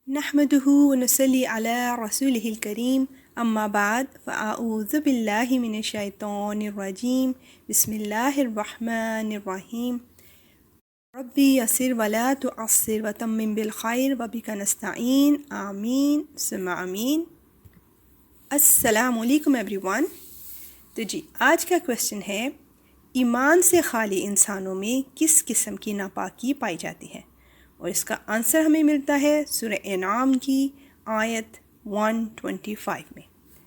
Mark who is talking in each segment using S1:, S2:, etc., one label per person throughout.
S1: نحمده ونصلي على رسوله الكريم اما بعد فاعوذ باللہ من الشیطان الرجیم بسم اللہ الرحمن الرحیم ربی یسر ولا تعسر وتمم بالخیر وبک نستعین آمین ثم آمین۔ السلام علیکم ایوری ون۔ تو آج کا کویسچن ہے، ایمان سے خالی انسانوں میں کس قسم کی ناپاکی پائی جاتی ہے؟ اور اس کا آنسر ہمیں ملتا ہے سورہ انعام کی آیت 125 میں۔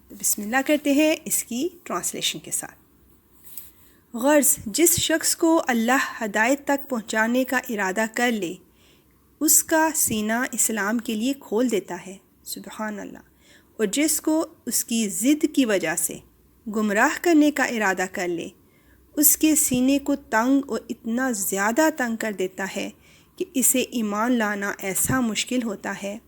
S1: تو بسم اللہ کرتے ہیں اس کی ٹرانسلیشن کے ساتھ۔ غرض جس شخص کو اللہ ہدایت تک پہنچانے کا ارادہ کر لے اس کا سینہ اسلام کے لیے کھول دیتا ہے، سبحان اللہ، اور جس کو اس کی ضد کی وجہ سے گمراہ کرنے کا ارادہ کر لے اس کے سینے کو تنگ اور اتنا زیادہ تنگ کر دیتا ہے کہ اسے ایمان لانا ایسا مشکل ہوتا ہے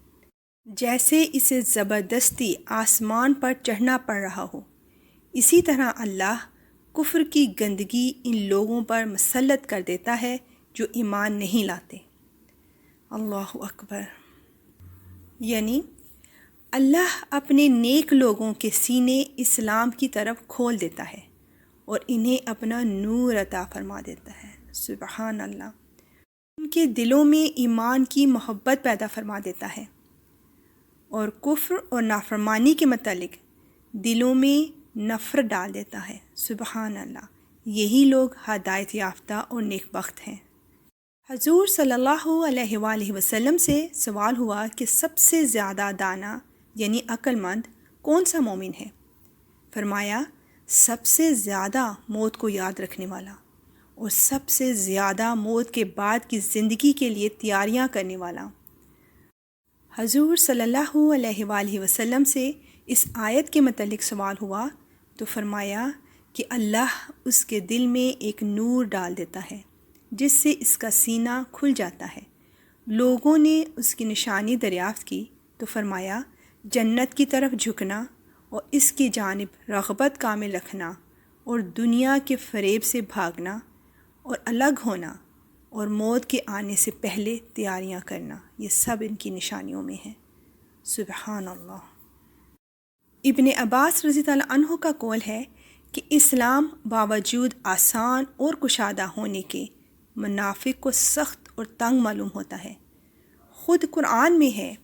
S1: جیسے اسے زبردستی آسمان پر چڑھنا پڑ رہا ہو۔ اسی طرح اللہ کفر کی گندگی ان لوگوں پر مسلط کر دیتا ہے جو ایمان نہیں لاتے۔ اللہ اکبر۔ یعنی اللہ اپنے نیک لوگوں کے سینے اسلام کی طرف کھول دیتا ہے اور انہیں اپنا نور عطا فرما دیتا ہے، سبحان اللہ۔ ان کے دلوں میں ایمان کی محبت پیدا فرما دیتا ہے اور کفر اور نافرمانی کے متعلق دلوں میں نفرت ڈال دیتا ہے، سبحان اللہ۔ یہی لوگ ہدایت یافتہ اور نیک بخت ہیں۔ حضور صلی اللہ علیہ وآلہ وسلم سے سوال ہوا کہ سب سے زیادہ دانا یعنی عقل مند کون سا مومن ہے؟ فرمایا، سب سے زیادہ موت کو یاد رکھنے والا اور سب سے زیادہ موت کے بعد کی زندگی کے لیے تیاریاں کرنے والا۔ حضور صلی اللہ علیہ وآلہ وسلم سے اس آیت کے متعلق سوال ہوا تو فرمایا کہ اللہ اس کے دل میں ایک نور ڈال دیتا ہے جس سے اس کا سینہ کھل جاتا ہے۔ لوگوں نے اس کی نشانی دریافت کی تو فرمایا، جنت کی طرف جھکنا اور اس کی جانب رغبت کامل رکھنا اور دنیا کے فریب سے بھاگنا اور الگ ہونا اور موت کے آنے سے پہلے تیاریاں کرنا، یہ سب ان کی نشانیوں میں ہیں، سبحان اللہ۔ ابن عباس رضی اللہ عنہ کا قول ہے کہ اسلام باوجود آسان اور کشادہ ہونے کے منافق کو سخت اور تنگ معلوم ہوتا ہے۔ خود قرآن میں ہے،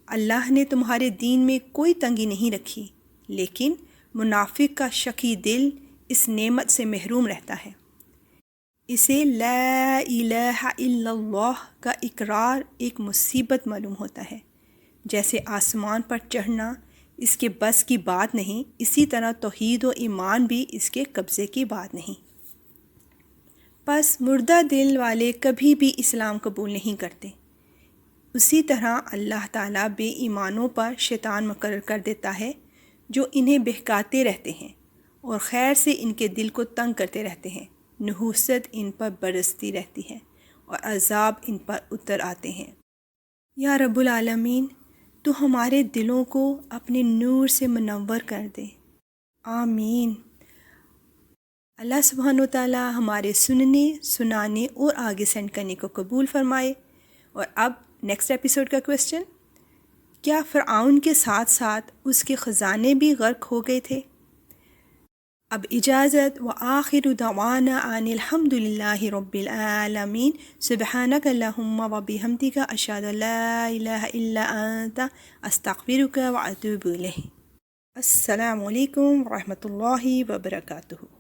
S1: اللہ نے تمہارے دین میں کوئی تنگی نہیں رکھی، لیکن منافق کا شکی دل اس نعمت سے محروم رہتا ہے۔ اسے لا الہ الا اللہ کا اقرار ایک مصیبت معلوم ہوتا ہے۔ جیسے آسمان پر چڑھنا اس کے بس کی بات نہیں، اسی طرح توحید و ایمان بھی اس کے قبضے کی بات نہیں۔ پس مردہ دل والے کبھی بھی اسلام قبول نہیں کرتے۔ اسی طرح اللہ تعالیٰ بے ایمانوں پر شیطان مقرر کر دیتا ہے جو انہیں بہکاتے رہتے ہیں اور خیر سے ان کے دل کو تنگ کرتے رہتے ہیں۔ نحوست ان پر برستی رہتی ہے اور عذاب ان پر اتر آتے ہیں۔ یا رب العالمین، تو ہمارے دلوں کو اپنے نور سے منور کر دے، آمین۔ اللہ سبحانہ وتعالیٰ ہمارے سننے، سنانے اور آگے سینڈ کرنے کو قبول فرمائے۔ اور اب نیکسٹ ایپیسوڈ کا کویسچن، کیا فرعون کے ساتھ ساتھ اس کے خزانے بھی غرق ہو گئے تھے؟ اب اجازت، وآخر دعوانا ان الحمد للہ رب العالمین، سبحانک اللہم وبحمدک، اشہد ان لا الہ الا انت، استغفرک واتوب الیک۔ السلام علیکم ورحمۃ اللہ وبرکاتہ۔